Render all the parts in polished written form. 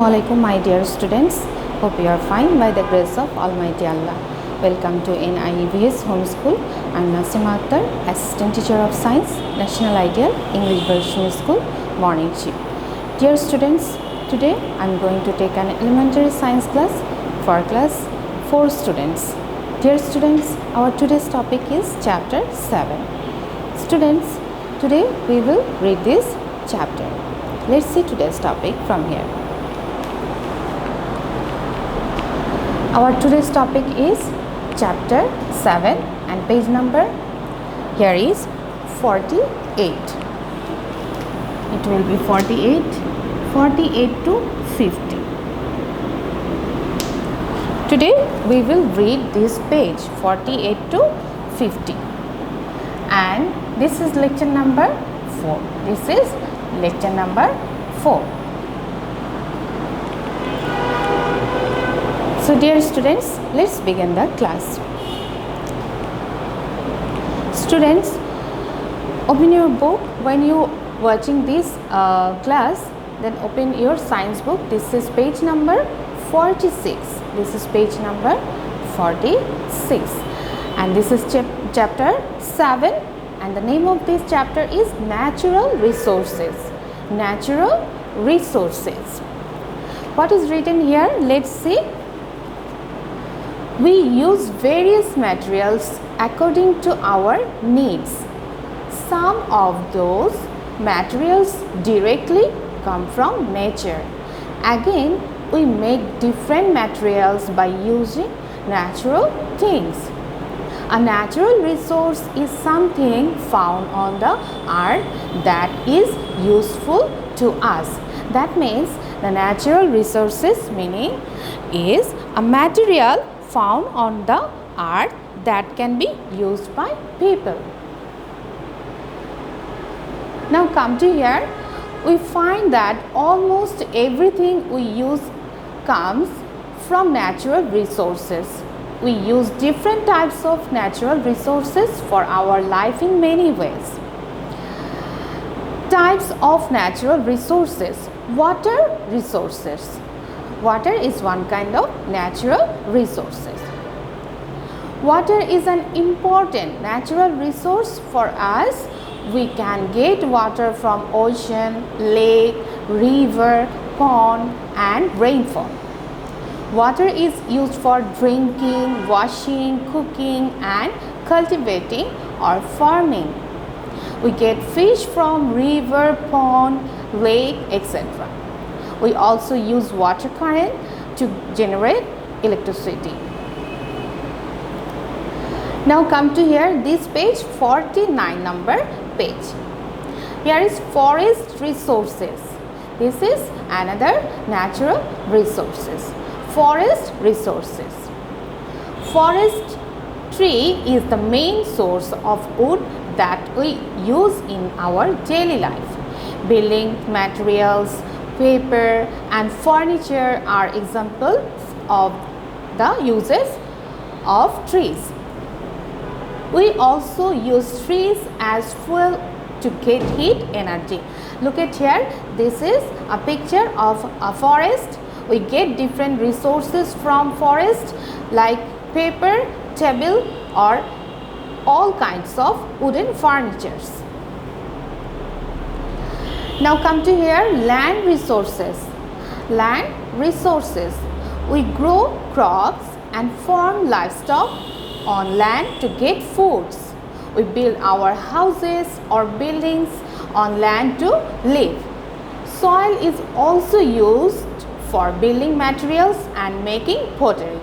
Assalamualaikum my dear students. Hope you are fine by the grace of Almighty Allah. Welcome to NIEVS Homeschool. I am Nasima Akhtar, Assistant Teacher of Science, National Ideal English Version School, Morning Chief. Dear students, today I am going to take an elementary science class for class 4 students. Dear students, our today's topic is chapter 7. Students, today we will read this chapter. Let's see today's topic from here. Our today's topic is chapter 7 and page number here is 48. It will be 48 to 50. Today we will read this page 48 to 50 and this is lecture number 4. This is lecture number 4. So dear students, let's begin the class. Students, open your book. When you watching this class, then open your science book. This is page number 46. This is page number 46 and this is chapter 7 and the name of this chapter is Natural Resources. Natural Resources. What is written here? Let's see. We use various materials according to our needs. Some of those materials directly come from nature. Again, we make different materials by using natural things. A natural resource is something found on the earth that is useful to us. That means the natural resources meaning is a material found on the earth that can be used by people. Now come to here, we find that almost everything we use comes from natural resources. We use different types of natural resources for our life in many ways. Types of natural resources. Water resources. Water is one kind of natural resources. Water is an important natural resource for us. We can get water from ocean, lake, river, pond and rainfall. Water is used for drinking, washing, cooking and cultivating or farming. We get fish from river, pond, lake, etc. We also use water current to generate electricity. Now come to here, this page 49 number page. Here is forest resources. This is another natural resources. Forest resources. Forest tree is the main source of wood that we use in our daily life. Building materials, paper and furniture are examples of the uses of trees. We also use trees as fuel to get heat energy. Look at here, this is a picture of a forest. We get different resources from forest like paper, table or all kinds of wooden furnitures. Now come to here, land resources. Land resources. We grow crops and farm livestock on land to get foods. We build our houses or buildings on land to live. Soil is also used for building materials and making pottery.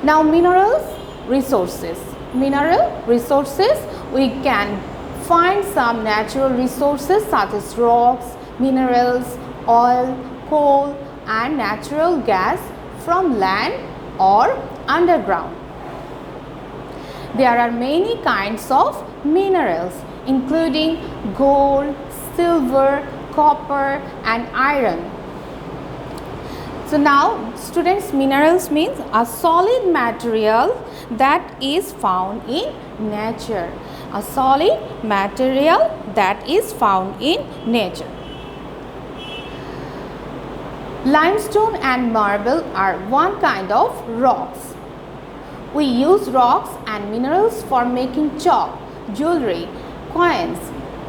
Now minerals resources. Mineral resources, we can find some natural resources such as rocks, minerals, oil, coal and natural gas from land or underground. There are many kinds of minerals including gold, silver, copper and iron. So now students, minerals means a solid material that is found in nature. A solid material that is found in nature. Limestone and marble are one kind of rocks. We use rocks and minerals for making chalk, jewelry, coins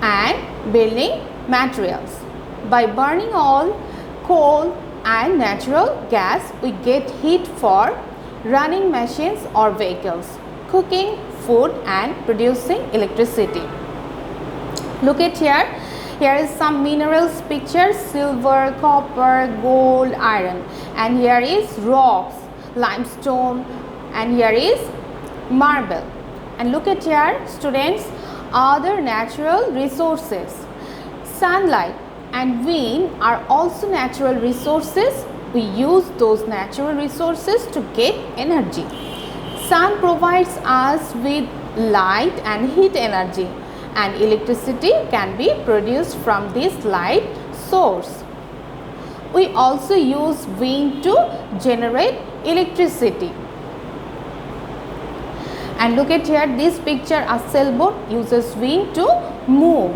and building materials. By burning oil, coal and natural gas, we get heat for running machines or vehicles, cooking food and producing electricity. Look at here. Here is some minerals picture: silver, copper, gold, iron, and here is rocks, limestone, and here is marble. And look at here, students, other natural resources. Sunlight and wind are also natural resources. We use those natural resources to get energy. Sun provides us with light and heat energy, and electricity can be produced from this light source. We also use wind to generate electricity. And look at here, this picture, a sailboat uses wind to move.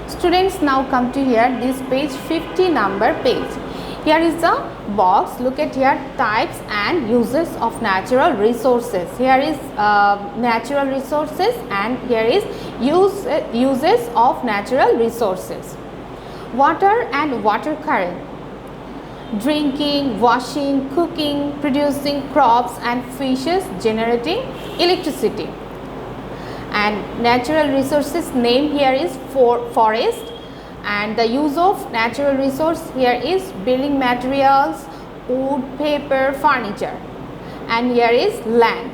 Students, now come to here, this page 50 number page. Here is a box. Look at here, types and uses of natural resources. Here is natural resources and here is uses of natural resources. Water and water current. Drinking, washing, cooking, producing crops and fishes, generating electricity. And natural resources name here is forest. And the use of natural resource here is building materials, wood, paper, furniture. And here is land.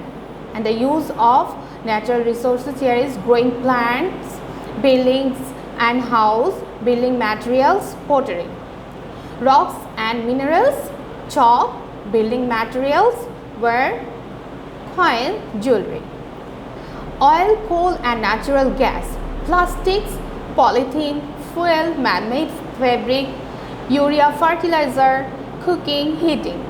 And the use of natural resources here is growing plants, buildings and house, building materials, pottery. Rocks and minerals, chalk, building materials, ware, coin, jewelry. Oil, coal and natural gas, plastics, polythene, fuel, man-made fabric, urea fertilizer, cooking, heating.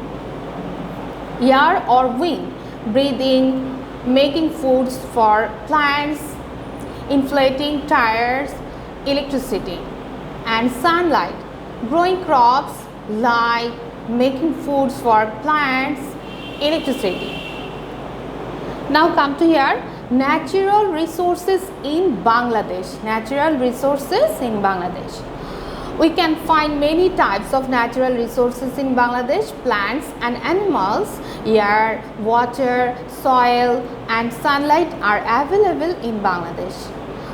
Air or wind, breathing, making foods for plants, inflating tires, electricity. And sunlight, growing crops, light, making foods for plants, electricity. Now come to here, natural resources in Bangladesh. Natural resources in Bangladesh. We can find many types of natural resources in Bangladesh. Plants and animals, air, water, soil and sunlight are available in Bangladesh.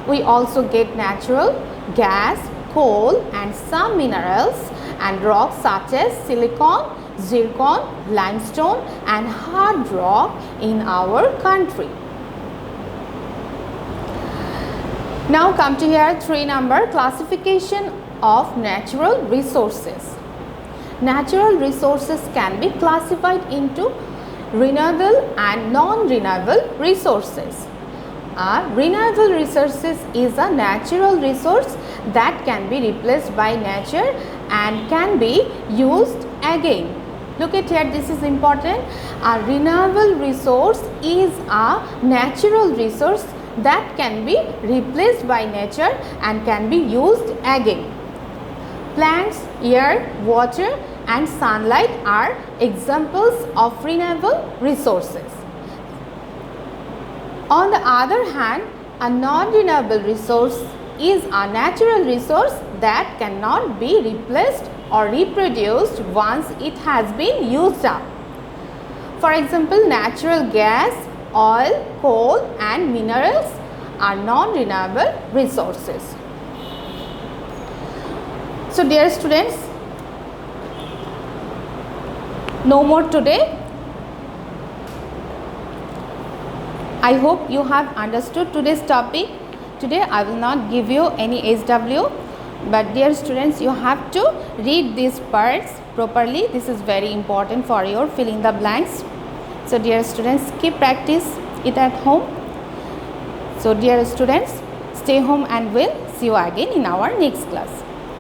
We also get natural gas, coal and some minerals and rocks such as silicon, zircon, limestone and hard rock in our country. Now come to here 3 number, classification of natural resources. Natural resources can be classified into renewable and non-renewable resources. Renewable resources is a natural resource that can be replaced by nature and can be used again. Look at here, this is important. A renewable resource is a natural resource that can be replaced by nature and can be used again. Plants, air, water and sunlight are examples of renewable resources. On the other hand, a non-renewable resource is a natural resource that cannot be replaced or reproduced once it has been used up. For example, natural gas, oil, coal and minerals are non-renewable resources. So dear students, no more today. I hope you have understood today's topic. Today I will not give you any SW, but dear students, you have to read these parts properly. This is very important for your filling the blanks. So dear students, keep practice it at home. So dear students, stay home and we'll see you again in our next class.